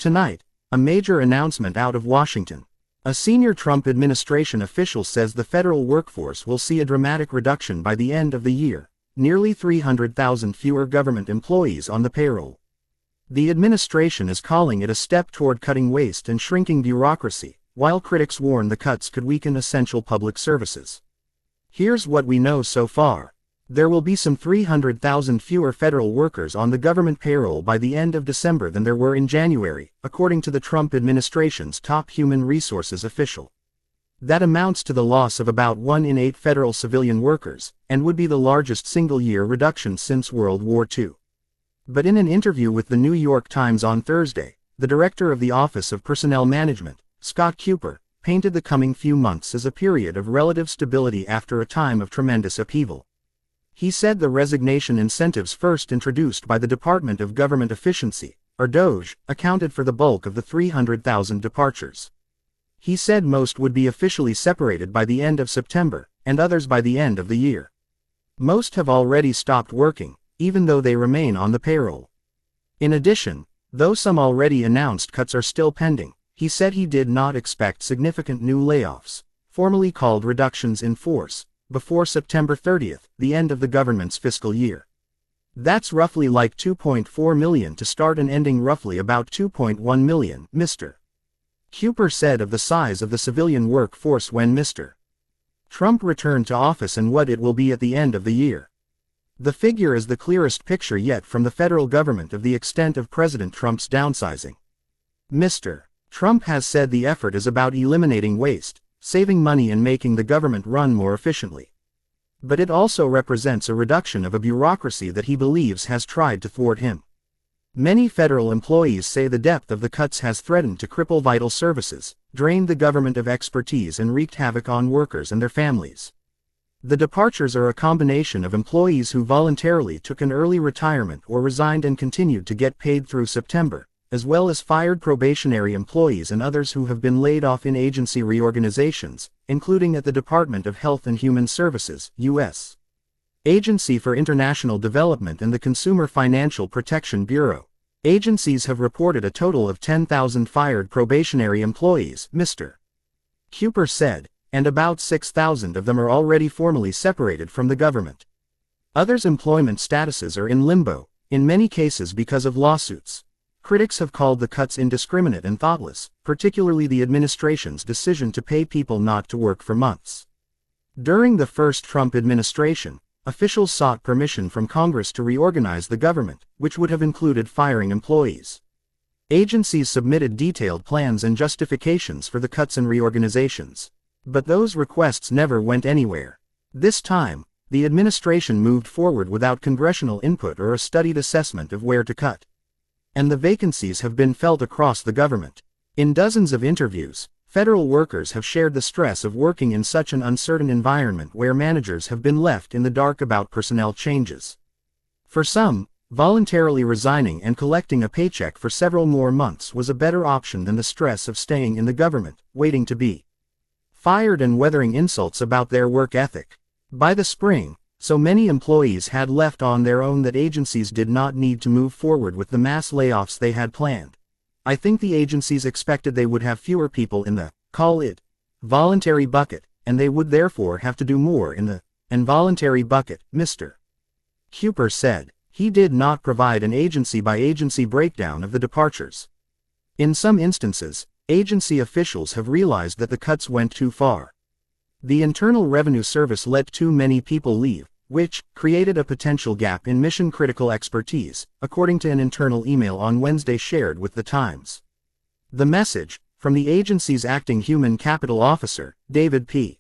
Tonight, a major announcement out of Washington. A senior Trump administration official says the federal workforce will see a dramatic reduction by the end of the year, nearly 300,000 fewer government employees on the payroll. The administration is calling it a step toward cutting waste and shrinking bureaucracy, while critics warn the cuts could weaken essential public services. Here's what we know so far. There will be some 300,000 fewer federal workers on the government payroll by the end of December than there were in January, according to the Trump administration's top human resources official. That amounts to the loss of about 1 in 8 federal civilian workers, and would be the largest single-year reduction since World War II. But in an interview with the New York Times on Thursday, the director of the Office of Personnel Management, Scott Kupor, painted the coming few months as a period of relative stability after a time of tremendous upheaval. He said the resignation incentives first introduced by the Department of Government Efficiency, or DOGE, accounted for the bulk of the 300,000 departures. He said most would be officially separated by the end of September, and others by the end of the year. Most have already stopped working, even though they remain on the payroll. In addition, though some already announced cuts are still pending, he said he did not expect significant new layoffs, formally called reductions in force, before September 30th, the end of the government's fiscal year. That's roughly like 2.4 million to start and ending roughly about 2.1 million, Mr. Kupor said of the size of the civilian workforce when Mr. Trump returned to office and what it will be at the end of the year. The figure is the clearest picture yet from the federal government of the extent of President Trump's downsizing. Mr. Trump has said the effort is about eliminating waste, saving money and making the government run more efficiently. But it also represents a reduction of a bureaucracy that he believes has tried to thwart him. Many federal employees say the depth of the cuts has threatened to cripple vital services, drained the government of expertise and wreaked havoc on workers and their families. The departures are a combination of employees who voluntarily took an early retirement or resigned and continued to get paid through September, as well as fired probationary employees and others who have been laid off in agency reorganizations, including at the Department of Health and Human Services, U.S. Agency for International Development and the Consumer Financial Protection Bureau. Agencies have reported a total of 10,000 fired probationary employees, Mr. Kupor said, and about 6,000 of them are already formally separated from the government. Others' employment statuses are in limbo, in many cases because of lawsuits. Critics have called the cuts indiscriminate and thoughtless, particularly the administration's decision to pay people not to work for months. During the first Trump administration, officials sought permission from Congress to reorganize the government, which would have included firing employees. Agencies submitted detailed plans and justifications for the cuts and reorganizations. But those requests never went anywhere. This time, the administration moved forward without congressional input or a studied assessment of where to cut. And the vacancies have been felt across the government. In dozens of interviews, federal workers have shared the stress of working in such an uncertain environment where managers have been left in the dark about personnel changes. For some, voluntarily resigning and collecting a paycheck for several more months was a better option than the stress of staying in the government, waiting to be fired and weathering insults about their work ethic. By the spring, so many employees had left on their own that agencies did not need to move forward with the mass layoffs they had planned. I think the agencies expected they would have fewer people in the, call it, voluntary bucket, and they would therefore have to do more in the involuntary bucket, Mr. Kupor said. He did not provide an agency-by-agency breakdown of the departures. In some instances, agency officials have realized that the cuts went too far. The Internal Revenue Service let too many people leave, which created a potential gap in mission-critical expertise, according to an internal email on Wednesday shared with The Times. The message, from the agency's acting human capital officer, David P.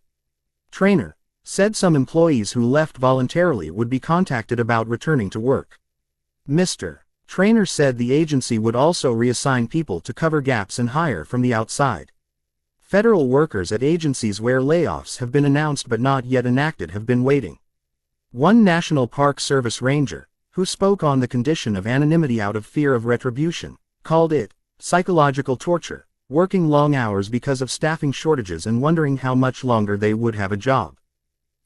Traynor, said some employees who left voluntarily would be contacted about returning to work. Mr. Traynor said the agency would also reassign people to cover gaps and hire from the outside. Federal workers at agencies where layoffs have been announced but not yet enacted have been waiting. One National Park Service ranger, who spoke on the condition of anonymity out of fear of retribution, called it psychological torture, working long hours because of staffing shortages and wondering how much longer they would have a job.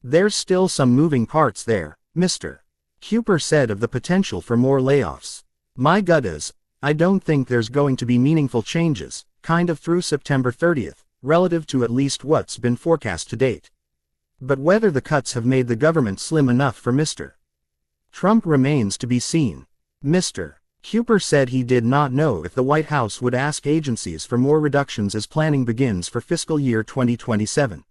There's still some moving parts there, Mr. Kupor said of the potential for more layoffs. My gut is, I don't think there's going to be meaningful changes, kind of through September 30th, relative to at least what's been forecast to date. But whether the cuts have made the government slim enough for Mr. Trump remains to be seen. Mr. Kupor said he did not know if the White House would ask agencies for more reductions as planning begins for fiscal year 2027.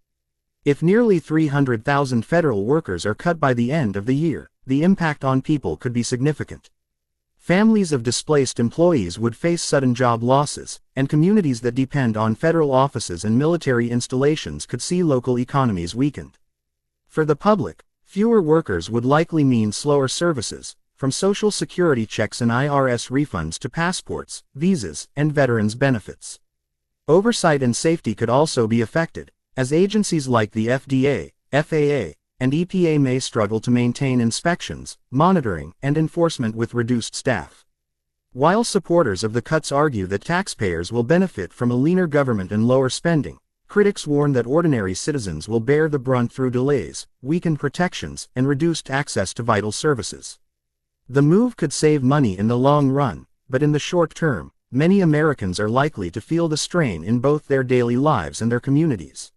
If nearly 300,000 federal workers are cut by the end of the year, the impact on people could be significant. Families of displaced employees would face sudden job losses, and communities that depend on federal offices and military installations could see local economies weakened. For the public, fewer workers would likely mean slower services, from Social Security checks and IRS refunds to passports, visas, and veterans' benefits. Oversight and safety could also be affected, as agencies like the FDA, FAA, and EPA may struggle to maintain inspections, monitoring, and enforcement with reduced staff. While supporters of the cuts argue that taxpayers will benefit from a leaner government and lower spending, critics warn that ordinary citizens will bear the brunt through delays, weakened protections, and reduced access to vital services. The move could save money in the long run, but in the short term, many Americans are likely to feel the strain in both their daily lives and their communities.